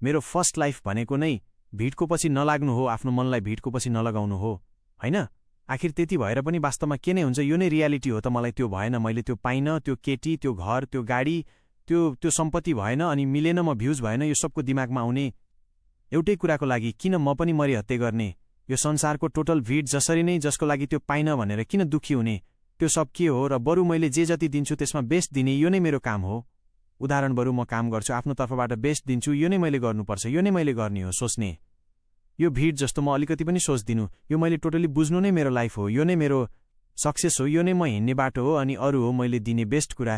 मेरो first life भनेको नै भिडको पछि नलाग्नु हो, आफ्नो मनलाई भिडको पछि नलगाउनु हो, हैन? आखिर त्यति भएर पनि वास्तवमा के नै हुन्छ, यो नै रियालिटी हो त। मलाई त्यो भएन, मैले त्यो पाइनँ, त्यो केटी, त्यो घर, त्यो गाडी, त्यो सम्पत्ति भएन, अनि मिलेन, म भ्युज भएन, यो सबको दिमागमा आउने एउटै कुराको लागि किन म पनि मरिहत्ते गर्ने? यो संसारको टोटल भिड जसरी नै जसको लागि त्यो पाइन भनेर किन दुःखी हुने? त्यो सब के हो? र बरु मैले जे जति दिन्छु त्यसमा बेस्ट दिने, यो नै मेरो काम हो। उदाहरण बरु म काम गर्छु, आफ्नो तर्फबाट बेस्ट दिन्छु, यो नै मैले गर्नुपर्छ, यो नै मैले गर्ने हो सोच्ने। यो भिड जस्तो म अलिकति पनि सोच्दिनु, यो मैले टोटली बुझ्नु नै मेरो लाइफ हो, यो नै मेरो सक्सेस हो, यो नै म हिँड्ने बाटो हो, अनि अरू हो मैले दिने बेस्ट कुरा।